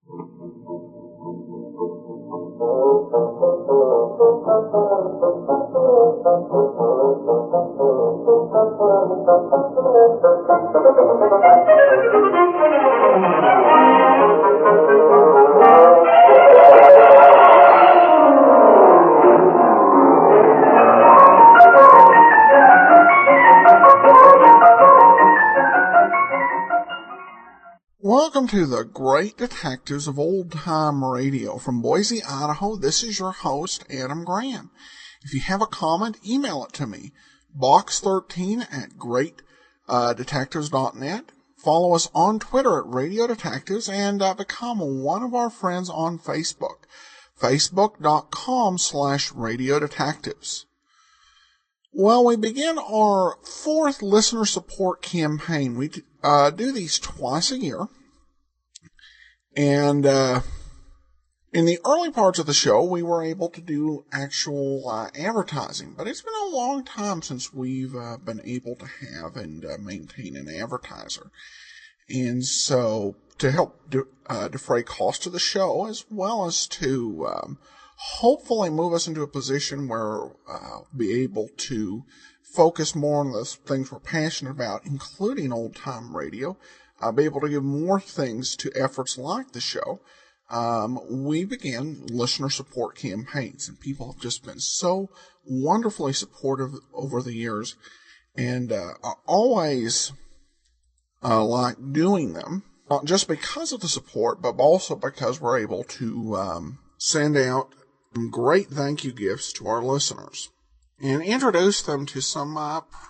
Welcome to the Great Detectives of Old Time Radio. From Boise, Idaho, this is your host, Adam Graham. If you have a comment, email it to me, box13@greatdetectives.net. Follow us on Twitter at Radio Detectives, and become one of our friends on Facebook, facebook.com/Radio Detectives. Well, we begin our fourth listener support campaign. We do these twice a year. And in the early parts of the show, we were able to do actual advertising. But it's been a long time since we've been able to have and maintain an advertiser. And so to help defray costs to the show, as well as to hopefully move us into a position where we'll be able to focus more on the things we're passionate about, including old-time radio, be able to give more things to efforts like the show, we began listener support campaigns, and people have just been so wonderfully supportive over the years, and I always like doing them, not just because of the support, but also because we're able to send out some great thank you gifts to our listeners and introduce them to some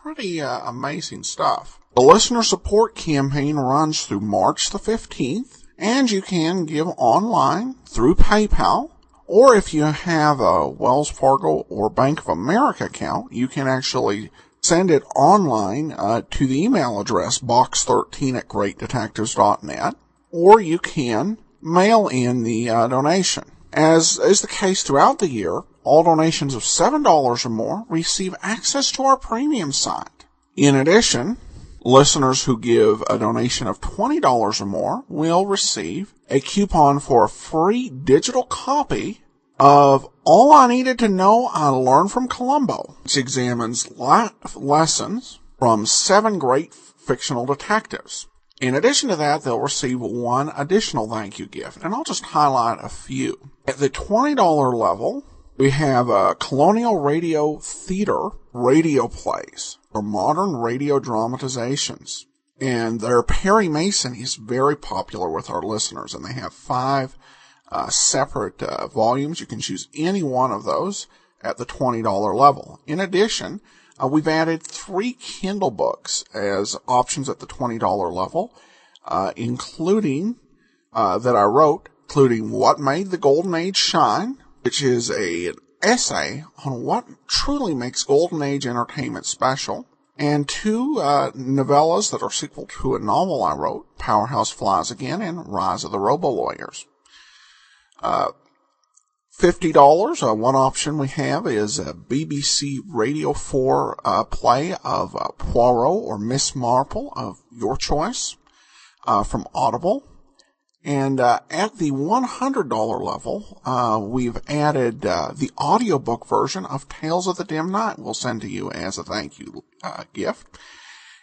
pretty amazing stuff. The listener support campaign runs through March the 15th, and you can give online through PayPal, or if you have a Wells Fargo or Bank of America account, you can actually send it online to the email address box13@greatdetectives.net, or you can mail in the donation. As is the case throughout the year, all donations of $7 or more receive access to our premium site. In addition, listeners who give a donation of $20 or more will receive a coupon for a free digital copy of All I Needed to Know I Learned from Columbo, which examines life lessons from 7 great fictional detectives. In addition to that, they'll receive one additional thank you gift, and I'll just highlight a few. At the $20 level, we have a Colonial Radio Theater radio plays, or modern radio dramatizations. And their Perry Mason is very popular with our listeners, and they have 5 separate volumes. You can choose any one of those at the $20 level. In addition, we've added 3 Kindle books as options at the $20 level, including that I wrote, including What Made the Golden Age Shine, which is an essay on what truly makes Golden Age entertainment special, and 2 novellas that are sequel to a novel I wrote, Powerhouse Flies Again and Rise of the Robo-Lawyers. $50, one option we have is a BBC Radio 4 play of Poirot or Miss Marple of your choice from Audible. And at the $100 level, we've added the audiobook version of Tales of the Dim Night we'll send to you as a thank you gift.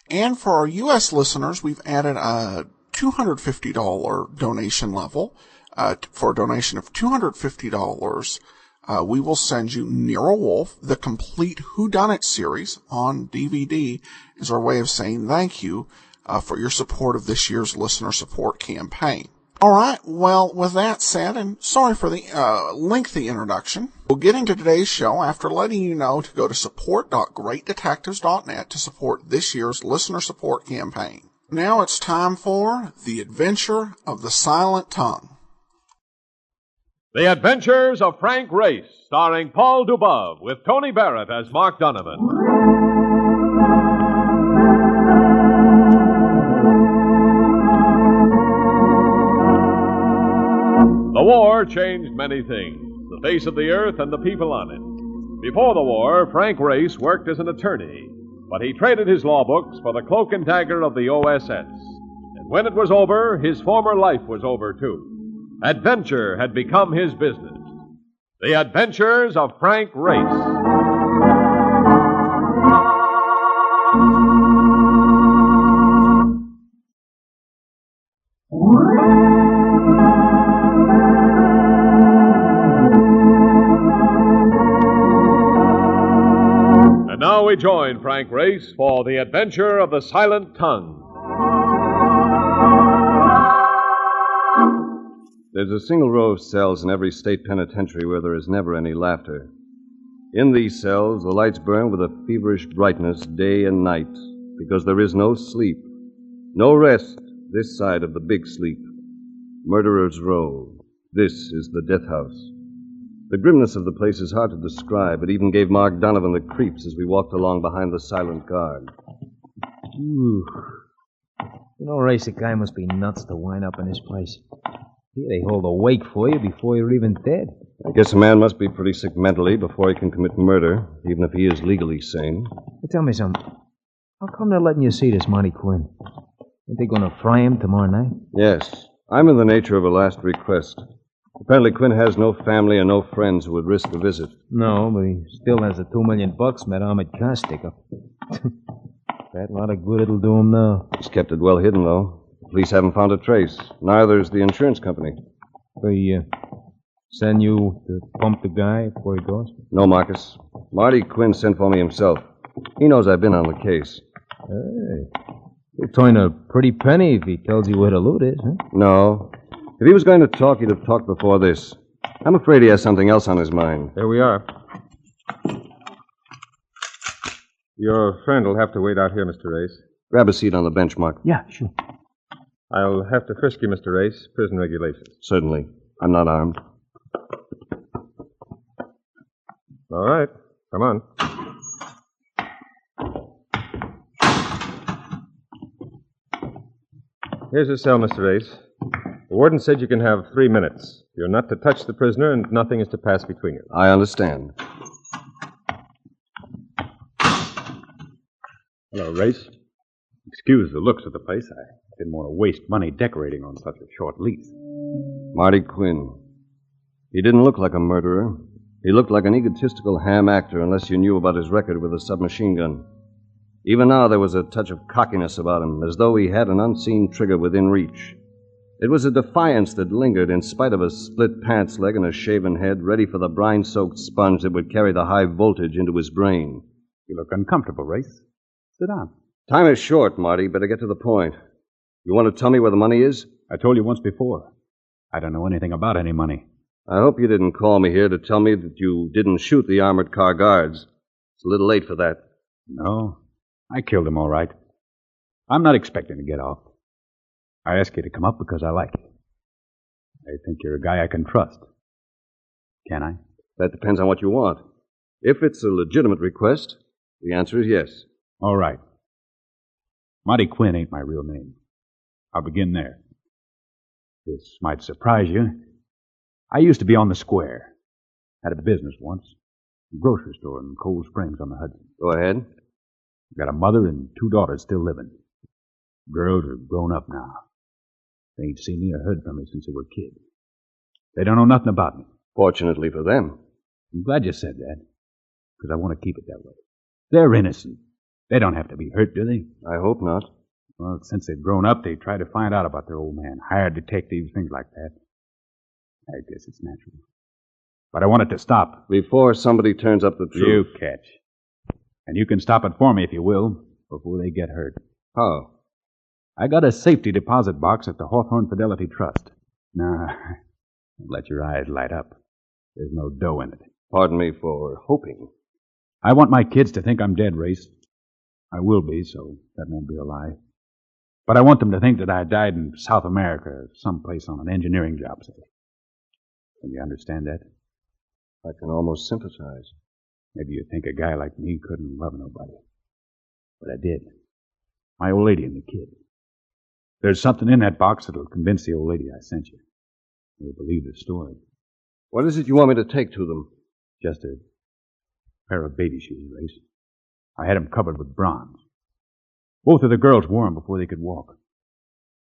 And for our U.S. listeners, we've added a $250 donation level. For a donation of $250, we will send you Nero Wolfe, the complete Whodunit series on DVD, is our way of saying thank you for your support of this year's listener support campaign. All right, well, with that said, and sorry for the lengthy introduction, we'll get into today's show after letting you know to go to support.greatdetectives.net to support this year's listener support campaign. Now it's time for The Adventure of the Silent Tongue. The Adventures of Frank Race, starring Paul Dubov, with Tony Barrett as Mark Donovan. The war changed many things, the face of the earth and the people on it. Before the war, Frank Race worked as an attorney, but he traded his law books for the cloak and dagger of the OSS. And when it was over, his former life was over, too. Adventure had become his business. The Adventures of Frank Race. And now we join Frank Race for The Adventure of the Silent Tongue. There's a single row of cells in every state penitentiary where there is never any laughter. In these cells, the lights burn with a feverish brightness day and night, because there is no sleep, no rest this side of the big sleep. Murderer's Row. This is the death house. The grimness of the place is hard to describe. It even gave Mark Donovan the creeps as we walked along behind the silent guard. Ooh. You know, Race, a guy must be nuts to wind up in this place. Here they hold a wake for you before you're even dead. I guess a man must be pretty sick mentally before he can commit murder, even if he is legally sane. Hey, tell me something. How come they're letting you see this Monty Quinn? Ain't they going to fry him tomorrow night? Yes. I'm in the nature of a last request. Apparently Quinn has no family and no friends who would risk a visit. No, but he still has the $2 million from that Ahmed Khan sticker. That lot of good it'll do him now. He's kept it well hidden, though. The police haven't found a trace. Neither's the insurance company. They send you to pump the guy before he goes? No, Marcus. Marty Quinn sent for me himself. He knows I've been on the case. Hey. He'll turn a pretty penny if he tells you where the loot is, huh? No. If he was going to talk, he'd have talked before this. I'm afraid he has something else on his mind. There we are. Your friend will have to wait out here, Mr. Race. Grab a seat on the bench, Mark. Yeah, sure. I'll have to frisk you, Mr. Race. Prison regulations. Certainly. I'm not armed. All right. Come on. Here's your cell, Mr. Race. The warden said you can have 3 minutes. You're not to touch the prisoner, and nothing is to pass between you. I understand. Hello, Race. Excuse the looks of the place. I didn't want to waste money decorating on such a short lease. Marty Quinn. He didn't look like a murderer. He looked like an egotistical ham actor unless you knew about his record with a submachine gun. Even now there was a touch of cockiness about him, as though he had an unseen trigger within reach. It was a defiance that lingered in spite of a split pants leg and a shaven head, ready for the brine-soaked sponge that would carry the high voltage into his brain. You look uncomfortable, Race. Sit down. Time is short, Marty. Better get to the point. You want to tell me where the money is? I told you once before. I don't know anything about any money. I hope you didn't call me here to tell me that you didn't shoot the armored car guards. It's a little late for that. No, I killed him all right. I'm not expecting to get off. I asked you to come up because I like you. I think you're a guy I can trust. Can I? That depends on what you want. If it's a legitimate request, the answer is yes. All right. Monty Quinn ain't my real name. I'll begin there. This might surprise you. I used to be on the square. Had a business once. A grocery store in Cold Springs on the Hudson. Go ahead. Got a mother and 2 daughters still living. Girls are grown up now. They ain't seen me or heard from me since they were kids. They don't know nothing about me. Fortunately for them. I'm glad you said that, because I want to keep it that way. They're innocent. They don't have to be hurt, do they? I hope not. Well, since they've grown up, they try to find out about their old man. Hired detectives, things like that. I guess it's natural. But I want it to stop. Before somebody turns up the truth. You catch. And you can stop it for me if you will, before they get hurt. How? I got a safety deposit box at the Hawthorne Fidelity Trust. Now, let your eyes light up. There's no dough in it. Pardon me for hoping. I want my kids to think I'm dead, Race. I will be, so that won't be a lie. But I want them to think that I died in South America, someplace on an engineering job, say. Can you understand that? I can almost sympathize. Maybe you think a guy like me couldn't love nobody. But I did. My old lady and the kid. There's something in that box that'll convince the old lady I sent you. You'll believe the story. What is it you want me to take to them? Just a pair of baby shoes, Race. I had them covered with bronze. Both of the girls wore them before they could walk.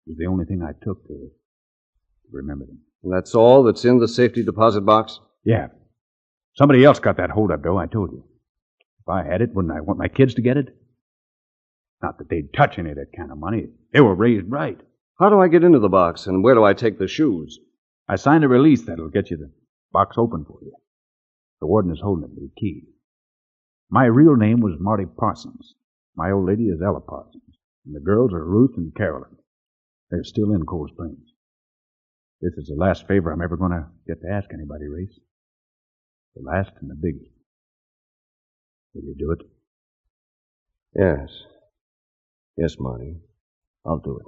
It was the only thing I took to Remember them. That's all that's in the safety deposit box? Yeah. Somebody else got that hold-up dough, I told you. If I had it, wouldn't I want my kids to get it? Not that they'd touch any of that kind of money. They were raised right. How do I get into the box, and where do I take the shoes? I signed a release that'll get you the box open for you. The warden is holding it with the key. My real name was Marty Parsons. My old lady is Ella Parsons. And the girls are Ruth and Carolyn. They're still in Cold Springs. This is the last favor I'm ever going to get to ask anybody, Race. The last and the biggest. Will you do it? Yes. Yes, Marty. I'll do it.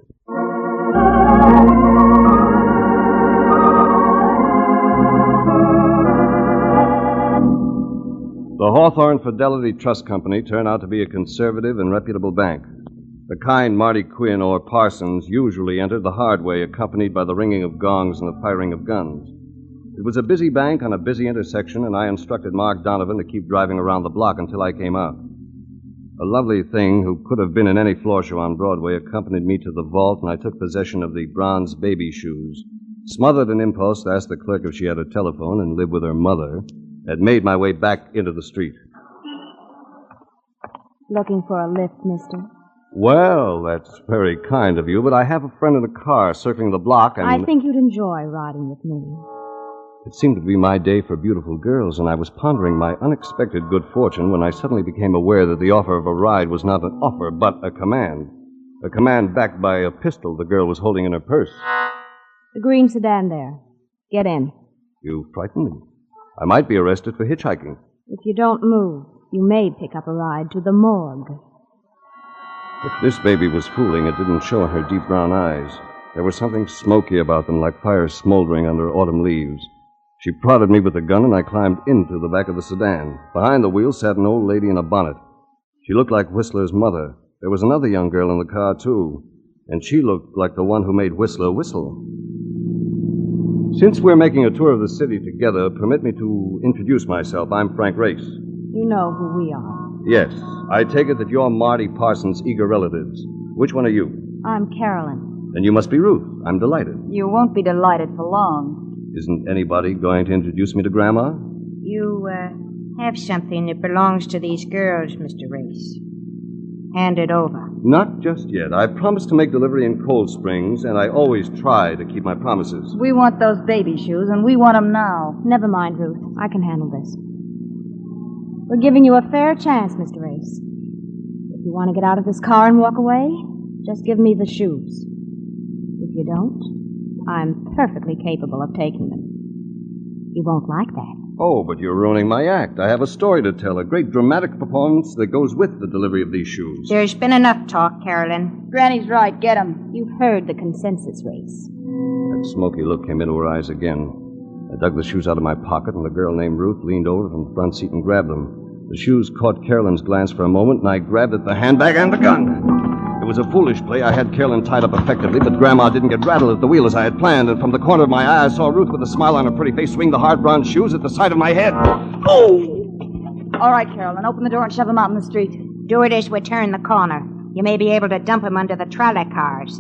The Hawthorne Fidelity Trust Company turned out to be a conservative and reputable bank. The kind Marty Quinn or Parsons usually entered the hard way, accompanied by the ringing of gongs and the firing of guns. It was a busy bank on a busy intersection, and I instructed Mark Donovan to keep driving around the block until I came out. A lovely thing who could have been in any floor show on Broadway accompanied me to the vault, and I took possession of the bronze baby shoes. Smothered an impulse to ask the clerk if she had a telephone and lived with her mother, had made my way back into the street. Looking for a lift, mister? Well, that's very kind of you, but I have a friend in a car circling the block and... I think you'd enjoy riding with me. It seemed to be my day for beautiful girls, and I was pondering my unexpected good fortune when I suddenly became aware that the offer of a ride was not an offer, but a command. A command backed by a pistol the girl was holding in her purse. The green sedan there. Get in. You frightened me. I might be arrested for hitchhiking. If you don't move, you may pick up a ride to the morgue. If this baby was fooling, it didn't show in her deep brown eyes. There was something smoky about them, like fire smoldering under autumn leaves. She prodded me with the gun, and I climbed into the back of the sedan. Behind the wheel sat an old lady in a bonnet. She looked like Whistler's mother. There was another young girl in the car, too, and she looked like the one who made Whistler whistle. Since we're making a tour of the city together, permit me to introduce myself. I'm Frank Race. You know who we are. Yes. I take it that you're Marty Parsons' eager relatives. Which one are you? I'm Carolyn. Then you must be Ruth. I'm delighted. You won't be delighted for long. Isn't anybody going to introduce me to Grandma? You, have something that belongs to these girls, Mr. Race. Hand it over. Not just yet. I promised to make delivery in Cold Springs, and I always try to keep my promises. We want those baby shoes, and we want them now. Never mind, Ruth. I can handle this. We're giving you a fair chance, Mr. Race. If you want to get out of this car and walk away, just give me the shoes. If you don't, I'm perfectly capable of taking them. You won't like that. Oh, but you're ruining my act. I have a story to tell, a great dramatic performance that goes with the delivery of these shoes. There's been enough talk, Carolyn. Granny's right. Get 'em. You've heard the consensus, Race. That smoky look came into her eyes again. I dug the shoes out of my pocket, and the girl named Ruth leaned over from the front seat and grabbed them. The shoes caught Carolyn's glance for a moment, and I grabbed at the handbag and the gun. It was a foolish play. I had Carolyn tied up effectively, but Grandma didn't get rattled at the wheel as I had planned, and from the corner of my eye, I saw Ruth with a smile on her pretty face swing the hard bronze shoes at the side of my head. Oh! All right, Carolyn, open the door and shove him out in the street. Do it as we turn the corner. You may be able to dump him under the trolley cars.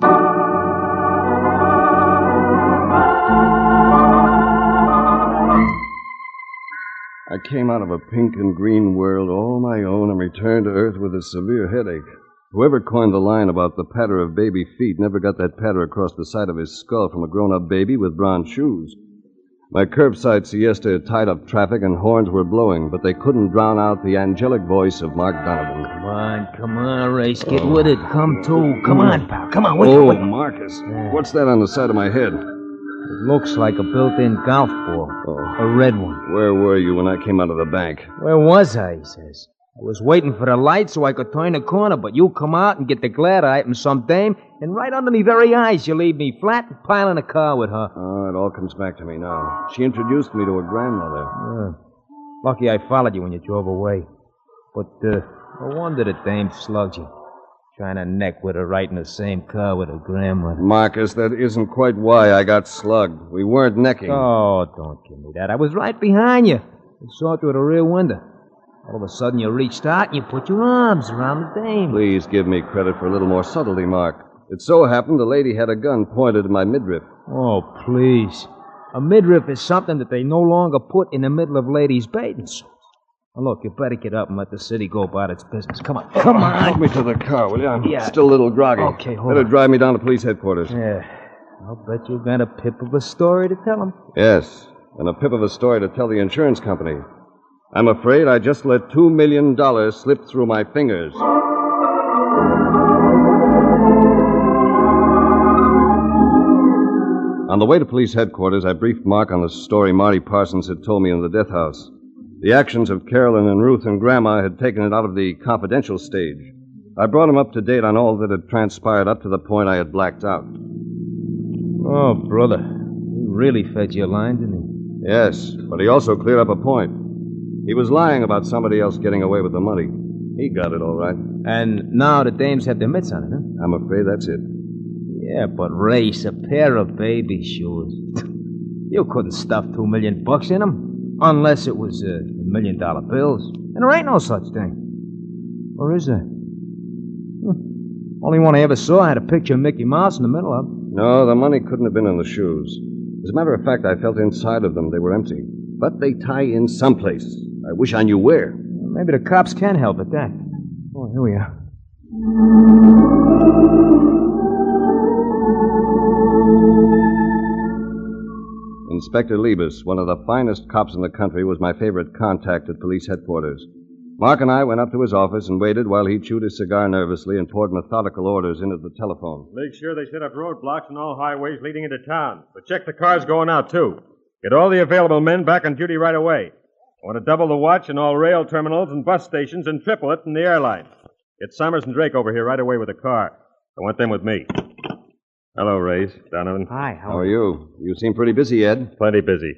I came out of a pink and green world all my own and returned to Earth with a severe headache. Whoever coined the line about the patter of baby feet never got that patter across the side of his skull from a grown-up baby with bronze shoes. My curbside siesta had tied up traffic and horns were blowing, but they couldn't drown out the angelic voice of Mark Donovan. Come on, Race. Get with it. Come to. Come on, pal. Come on, wait. Oh, Marcus. What's that on the side of my head? It looks like a built-in golf ball. Oh. A red one. Where were you when I came out of the bank? Where was I, he says. I was waiting for the light so I could turn the corner, but you come out and get the glad item, some dame, and right under me very eyes you leave me flat and pile in a car with her. Oh, it all comes back to me now. She introduced me to her grandmother. Lucky I followed you when you drove away. But, no wonder the dame slugged you. Trying to neck with her right in the same car with her grandmother. Marcus, that isn't quite why I got slugged. We weren't necking. Oh, don't give me that. I was right behind you. I saw through the rear window. All of a sudden, you reached out and you put your arms around the dame. Please give me credit for a little more subtlety, Mark. It so happened the lady had a gun pointed at my midriff. Oh, please. A midriff is something that they no longer put in the middle of ladies' bathing suits. Now, look, you better get up and let the city go about its business. Come on. Come on. Help me to the car, will you? I'm Yeah. still a little groggy. Okay, hold Better on. drive me down to police headquarters. Yeah. I'll bet you've got a pip of a story to tell them. Yes, and a pip of a story to tell the insurance company. I'm afraid I just let $2 million slip through my fingers. On the way to police headquarters, I briefed Mark on the story Marty Parsons had told me in the death house. The actions of Carolyn and Ruth and Grandma had taken it out of the confidential stage. I brought him up to date on all that had transpired up to the point I had blacked out. Oh, brother. He really fed you a line, didn't he? Yes, but he also cleared up a point. He was lying about somebody else getting away with the money. He got it all right. And now the dames have their mitts on it, huh? I'm afraid that's it. Yeah, but Race, a pair of baby shoes. You couldn't stuff $2 million in them, unless it was $1 million bills. And there ain't no such thing. Or is there? Only one I ever saw had a picture of Mickey Mouse in the middle of it. No, the money couldn't have been in the shoes. As a matter of fact, I felt inside of them they were empty. But they tie in someplace. I wish I knew where. Maybe the cops can help at that. Oh, here we are. Inspector Liebus, one of the finest cops in the country, was my favorite contact at police headquarters. Mark and I went up to his office and waited while he chewed his cigar nervously and poured methodical orders into the telephone. Make sure they set up roadblocks on all highways leading into town. But check the cars going out, too. Get all the available men back on duty right away. I want to double the watch in all rail terminals and bus stations and triple it in the airline. Get Summers and Drake over here right away with a car. I want them with me. Hello, Race. Donovan. Hi, How are you? You seem pretty busy, Ed. Plenty busy.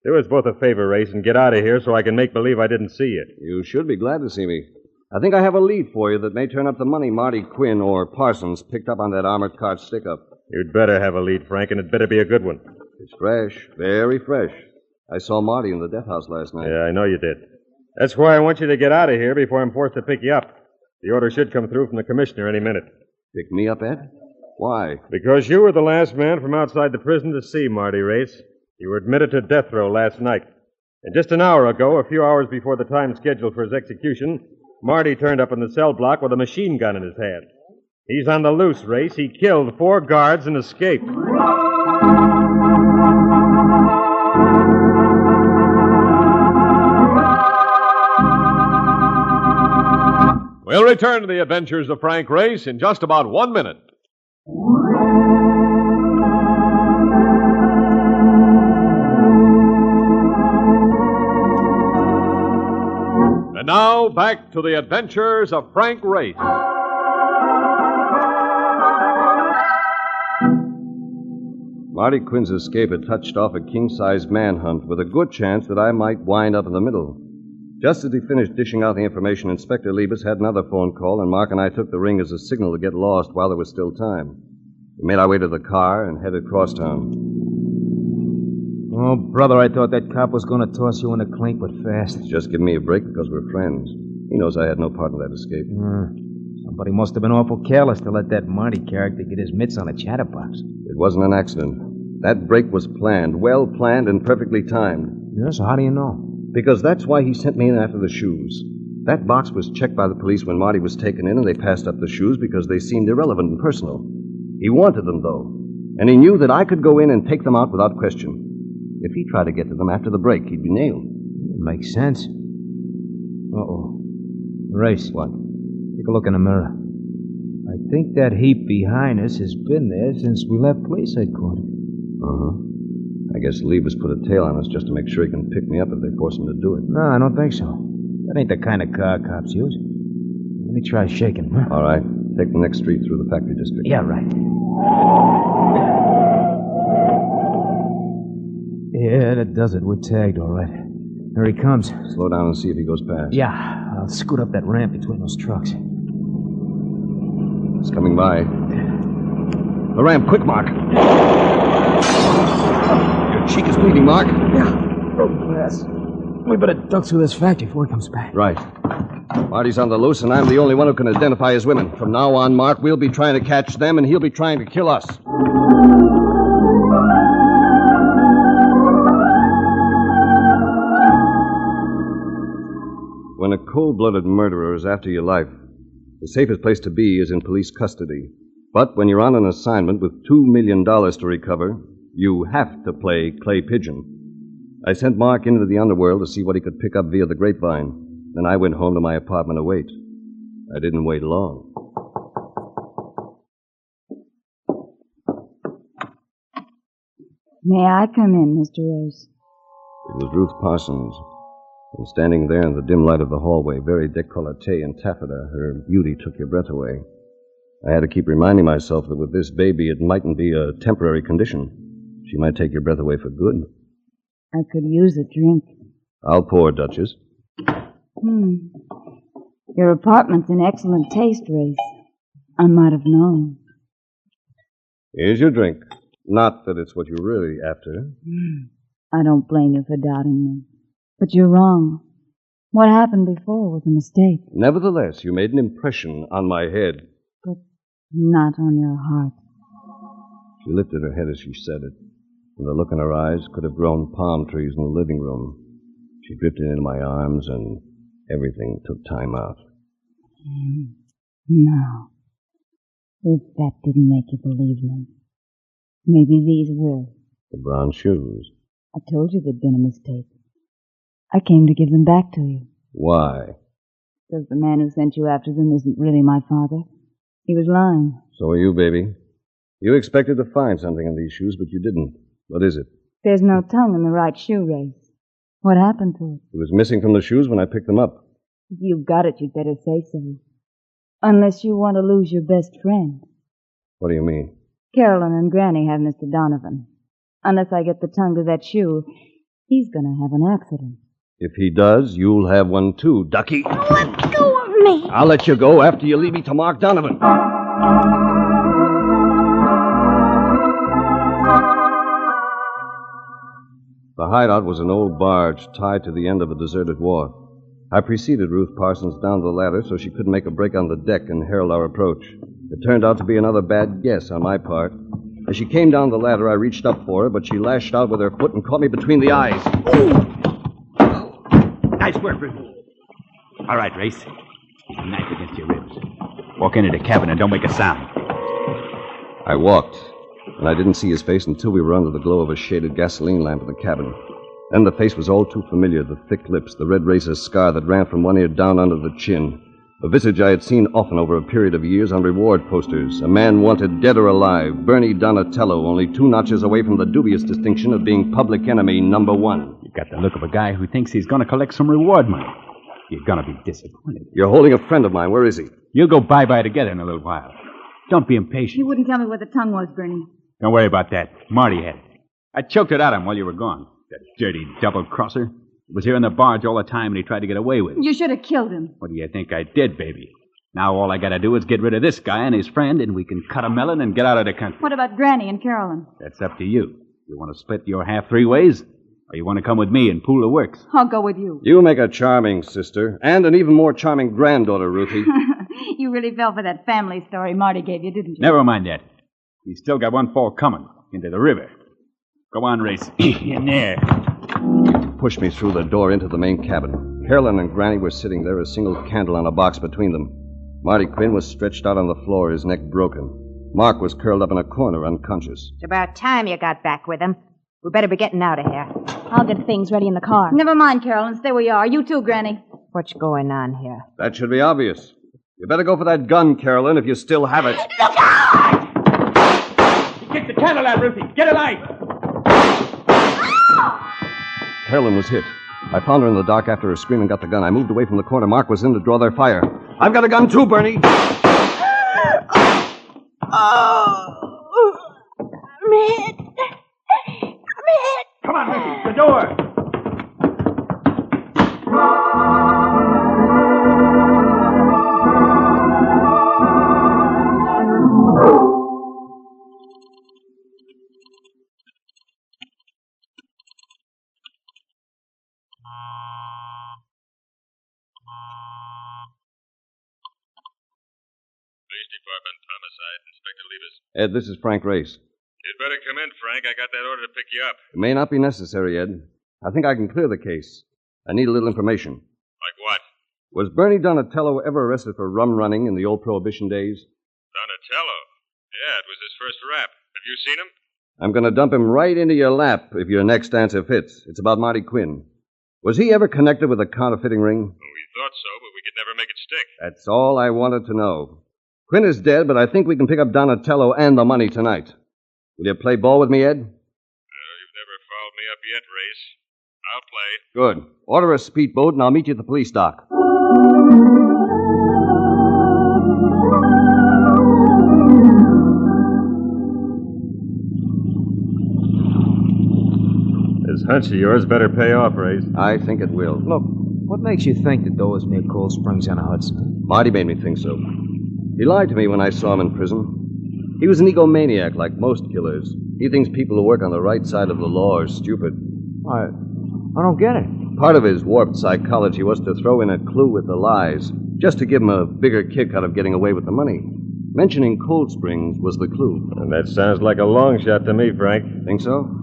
Do us both a favor, Race, and get out of here so I can make believe I didn't see you. You should be glad to see me. I think I have a lead for you that may turn up the money Marty Quinn or Parsons picked up on that armored car stick-up. You'd better have a lead, Frank, and it better be a good one. It's fresh, very fresh. I saw Marty in the death house last night. Yeah, I know you did. That's why I want you to get out of here before I'm forced to pick you up. The order should come through from the commissioner any minute. Pick me up, Ed? Why? Because you were the last man from outside the prison to see Marty Race. You were admitted to death row last night. And just an hour ago, a few hours before the time scheduled for his execution, Marty turned up in the cell block with a machine gun in his hand. He's on the loose, Race. He killed 4 guards and escaped. We'll return to the adventures of Frank Race in just about 1 minute. And now, back to the adventures of Frank Race. Marty Quinn's escape had touched off a king-size manhunt with a good chance that I might wind up in the middle. Just as he finished dishing out the information, Inspector Liebus had another phone call, and Mark and I took the ring as a signal to get lost while there was still time. We made our way to the car and headed across town. Oh, brother, I thought that cop was going to toss you in a clink, but fast. He's just giving me a break because we're friends. He knows I had no part in that escape. Somebody must have been awful careless to let that Marty character get his mitts on a chatterbox. It wasn't an accident. That break was planned, well planned and perfectly timed. Yeah, so how do you know? Because that's why he sent me in after the shoes. That box was checked by the police when Marty was taken in, and they passed up the shoes because they seemed irrelevant and personal. He wanted them, though, and he knew that I could go in and take them out without question. If he tried to get to them after the break, he'd be nailed. Makes sense. Uh-oh. Race. What? Take a look in the mirror. I think that heap behind us has been there since we left police headquarters. Uh-huh. I guess Liebus put a tail on us just to make sure he can pick me up if they force him to do it. No, I don't think so. That ain't the kind of car cops use. Let me try shaking him, huh? All right. Take the next street through the factory district. Yeah, right. Yeah, that does it. We're tagged, all right. There he comes. Slow down and see if he goes past. Yeah, I'll scoot up that ramp between those trucks. He's coming by. The ramp, quick, Mark. Your cheek is bleeding, Mark. Yeah, broken glass. We better duck through this factory before he comes back. Right. Marty's on the loose, and I'm the only one who can identify his women. From now on, Mark, we'll be trying to catch them, and he'll be trying to kill us. When a cold-blooded murderer is after your life, the safest place to be is in police custody. But when you're on an assignment with $2 million to recover, you have to play clay pigeon. I sent Mark into the underworld to see what he could pick up via the grapevine. Then I went home to my apartment to wait. I didn't wait long. May I come in, Mr. Race? It was Ruth Parsons. And standing there in the dim light of the hallway, very décolleté in taffeta, her beauty took your breath away. I had to keep reminding myself that with this baby, it mightn't be a temporary condition. She might take your breath away for good. I could use a drink. I'll pour, Duchess. Your apartment's in excellent taste, Race. I might have known. Here's your drink. Not that it's what you're really after. I don't blame you for doubting me. But you're wrong. What happened before was a mistake. Nevertheless, you made an impression on my head. But not on your heart. She lifted her head as she said it, and the look in her eyes could have grown palm trees in the living room. She drifted into my arms, and everything took time out. Now, if that didn't make you believe me, maybe these will. The brown shoes. I told you there'd been a mistake. I came to give them back to you. Why? Because the man who sent you after them isn't really my father. He was lying. So are you, baby. You expected to find something in these shoes, but you didn't. What is it? There's no tongue in the right shoe, Race. What happened to it? It was missing from the shoes when I picked them up. If you've got it, you'd better say so. Unless you want to lose your best friend. What do you mean? Carolyn and Granny have Mr. Donovan. Unless I get the tongue to that shoe, he's going to have an accident. If he does, you'll have one too, Ducky. Let go of me. I'll let you go after you leave me to Mark Donovan. The hideout was an old barge tied to the end of a deserted wharf. I preceded Ruth Parsons down the ladder so she couldn't make a break on the deck and herald our approach. It turned out to be another bad guess on my part. As she came down the ladder, I reached up for her, but she lashed out with her foot and caught me between the eyes. Nice work, Ruth. All right, Race. Keep the knife against your ribs. Walk into the cabin and don't make a sound. I walked, and I didn't see his face until we were under the glow of a shaded gasoline lamp in the cabin. Then the face was all too familiar, the thick lips, the red razor scar that ran from one ear down under the chin. A visage I had seen often over a period of years on reward posters. A man wanted dead or alive, Bernie Donatello, only 2 notches away from the dubious distinction of being public enemy number 1. You got the look of a guy who thinks he's going to collect some reward money. You're going to be disappointed. You're holding a friend of mine. Where is he? You'll go bye-bye together in a little while. Don't be impatient. You wouldn't tell me where the tongue was, Bernie. Don't worry about that. Marty had it. I choked it out of him while you were gone. That dirty double-crosser. He was here in the barge all the time, and he tried to get away with it. You should have killed him. What do you think I did, baby? Now all I got to do is get rid of this guy and his friend, and we can cut a melon and get out of the country. What about Granny and Carolyn? That's up to you. You want to split your half 3 ways, or you want to come with me and pool the works? I'll go with you. You make a charming sister, and an even more charming granddaughter, Ruthie. You really fell for that family story Marty gave you, didn't you? Never mind that. He's still got one fall coming into the river. Go on, Race. In there. Pushed me through the door into the main cabin. Carolyn and Granny were sitting there, a single candle on a box between them. Marty Quinn was stretched out on the floor, his neck broken. Mark was curled up in a corner, unconscious. It's about time you got back with him. We better be getting out of here. I'll get things ready in the car. Never mind, Carolyn. Stay where you are. You too, Granny. What's going on here? That should be obvious. You better go for that gun, Carolyn, if you still have it. Look out! Get the candle out, Ruthie. Get a light. Carolyn was hit. I found her in the dark after her scream and got the gun. I moved away from the corner. Mark was in to draw their fire. I've got a gun too, Bernie. Oh, I'm hit. I'm hit. Come on, Ruthie. The door. Department, homicide, Inspector Levis. Ed, this is Frank Race. You'd better come in, Frank. I got that order to pick you up. It may not be necessary, Ed. I think I can clear the case. I need a little information. Like what? Was Bernie Donatello ever arrested for rum running in the old Prohibition days? Donatello? Yeah, it was his first rap. Have you seen him? I'm going to dump him right into your lap if your next answer fits. It's about Marty Quinn. Was he ever connected with a counterfeiting ring? We thought so, but we could never make it stick. That's all I wanted to know. Quinn is dead, but I think we can pick up Donatello and the money tonight. Will you play ball with me, Ed? You've never fouled me up yet, Race. I'll play. Good. Order a speedboat, and I'll meet you at the police dock. This hunch of yours better pay off, Race. I think it will. Look, what makes you think the door is near Cold Springs on the Hudson? Marty made me think so. He lied to me when I saw him in prison. He was an egomaniac like most killers. He thinks people who work on the right side of the law are stupid. I don't get it. Part of his warped psychology was to throw in a clue with the lies, just to give him a bigger kick out of getting away with the money. Mentioning Cold Springs was the clue. And that sounds like a long shot to me, Frank. Think so?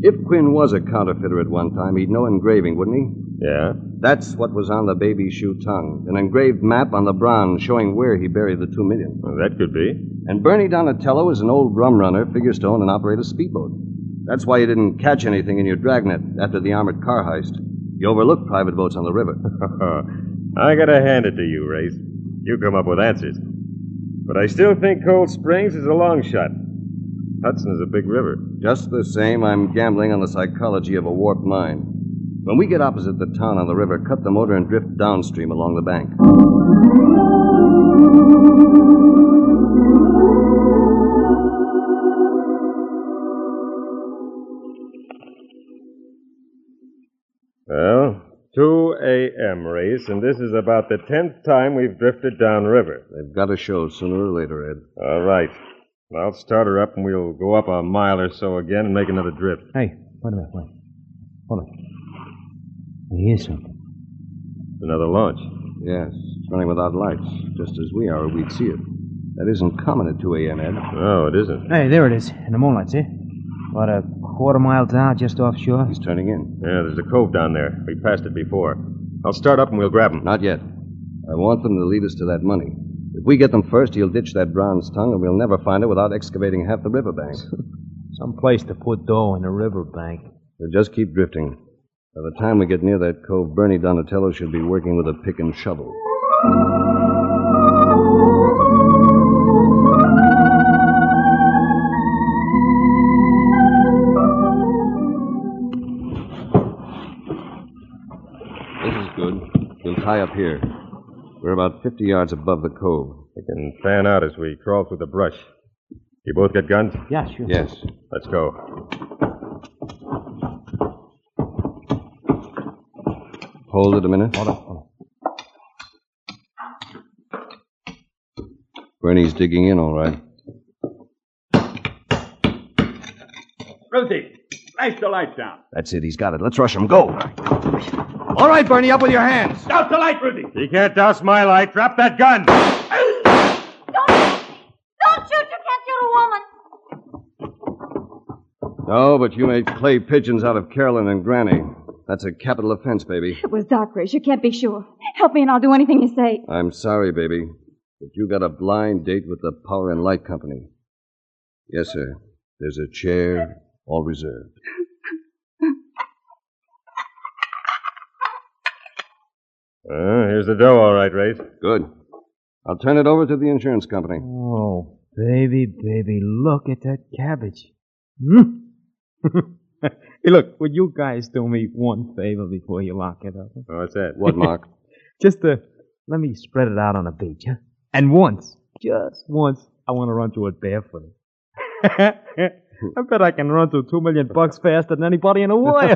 If Quinn was a counterfeiter at one time, he'd know engraving, wouldn't he? Yeah? That's what was on the baby shoe tongue. An engraved map on the bronze showing where he buried the $2 million. Well, that could be. And Bernie Donatello is an old rum runner, figure stone, and operator speedboat. That's why you didn't catch anything in your dragnet after the armored car heist. You overlooked private boats on the river. I gotta hand it to you, Race. You come up with answers. But I still think Cold Springs is a long shot. Hudson is a big river. Just the same, I'm gambling on the psychology of a warped mind. When we get opposite the town on the river, cut the motor and drift downstream along the bank. Well, 2 a.m., Race, and this is about the 10th time we've drifted downriver. They've got to show sooner or later, Ed. All right. I'll start her up, and we'll go up a mile or so again and make another drift. Hey, wait a minute, wait. Hold on. I hear something. Another launch. Yes, it's running without lights, just as we are, or we'd see it. That isn't common at 2 a.m., Ed. Oh, it isn't. Hey, there it is, in the moonlight, see? About a quarter-mile down, just offshore. He's turning in. Yeah, there's a cove down there. We passed it before. I'll start up and we'll grab him. Not yet. I want them to lead us to that money. If we get them first, he'll ditch that bronze tongue, and we'll never find it without excavating half the riverbank. Some place to put dough in the riverbank. We'll just keep drifting. By the time we get near that cove, Bernie Donatello should be working with a pick and shovel. This is good. We'll tie up here. We're about 50 yards above the cove. We can fan out as we crawl through the brush. You both got guns? Yeah, sure. Yes. Let's go. Hold it a minute. Hold on. Bernie's digging in, all right. Ruthie, flash the lights down. That's it. He's got it. Let's rush him. Go. All right, Bernie, up with your hands. Douse the light, Ruthie. You can't douse my light. Drop that gun. Don't shoot! You can't shoot a woman! No, but you made clay pigeons out of Carolyn and Granny. That's a capital offense, baby. It was dark, Race. You can't be sure. Help me and I'll do anything you say. I'm sorry, baby, but you got a blind date with the Power and Light Company. Yes, sir. There's a chair, all reserved. Here's the dough, all right, Race. Good. I'll turn it over to the insurance company. Oh, baby, look at that cabbage. Hey, look, would you guys do me one favor before you lock it up? Oh, what's that? What, Mark? Just let me spread it out on the beach, huh? And once, just once, I want to run through it barefooted. I bet I can run through $2 million faster than anybody in the world.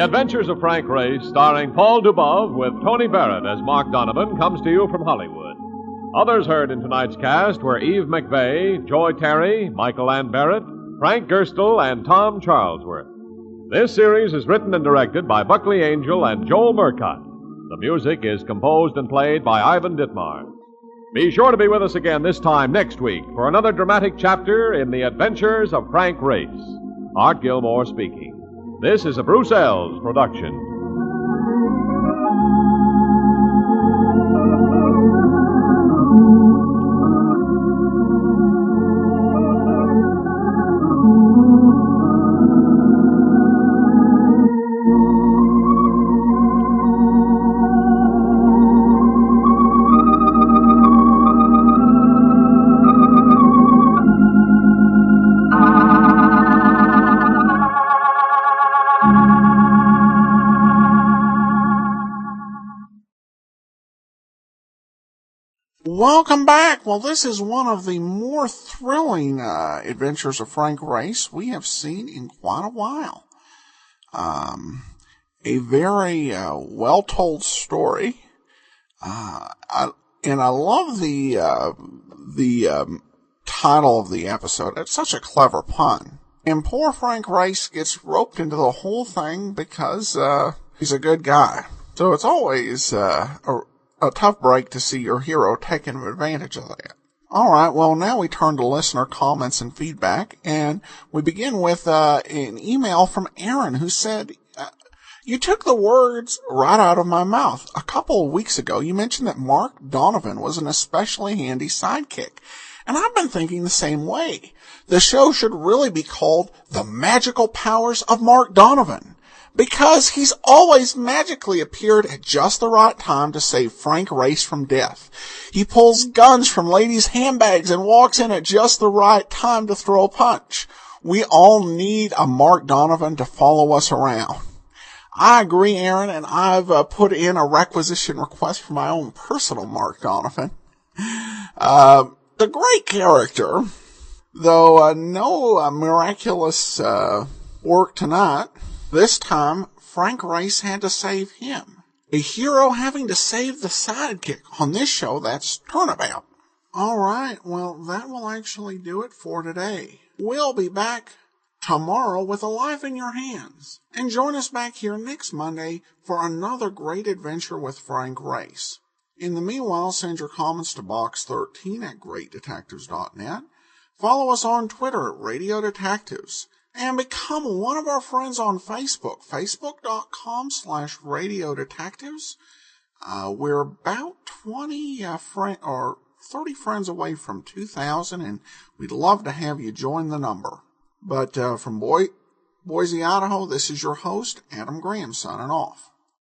Adventures of Frank Race, starring Paul Dubov with Tony Barrett as Mark Donovan, comes to you from Hollywood. Others heard in tonight's cast were Eve McVeigh, Joy Terry, Michael Ann Barrett, Frank Gerstle, and Tom Charlesworth. This series is written and directed by Buckley Angel and Joel Murcott. The music is composed and played by Ivan Ditmar. Be sure to be with us again this time next week for another dramatic chapter in the Adventures of Frank Race. Art Gilmore speaking. This is a Bruce Ells production. Welcome back. Well, this is one of the more thrilling adventures of Frank Race we have seen in quite a while. A very well-told story. And I love the title of the episode. It's such a clever pun. And poor Frank Race gets roped into the whole thing because he's a good guy. So it's always a tough break to see your hero taking advantage of that. All right, well, now we turn to listener comments and feedback, and we begin with an email from Aaron who said, you took the words right out of my mouth. A couple of weeks ago, you mentioned that Mark Donovan was an especially handy sidekick, and I've been thinking the same way. The show should really be called The Magical Powers of Mark Donovan, because he's always magically appeared at just the right time to save Frank Race from death. He pulls guns from ladies' handbags and walks in at just the right time to throw a punch. We all need a Mark Donovan to follow us around. I agree, Aaron, and I've put in a requisition request for my own personal Mark Donovan. The great character, though no miraculous work tonight. This time, Frank Race had to save him. A hero having to save the sidekick. On this show, that's turnabout. All right, well, that will actually do it for today. We'll be back tomorrow with A Life in Your Hands. And join us back here next Monday for another great adventure with Frank Race. In the meanwhile, send your comments to box13@greatdetectives.net. Follow us on Twitter at Radio Detectives. And become one of our friends on Facebook, facebook.com/Radio Detectives. We're about 30 friends away from 2,000, and we'd love to have you join the number. But from Boise, Idaho, this is your host, Adam Graham, signing off.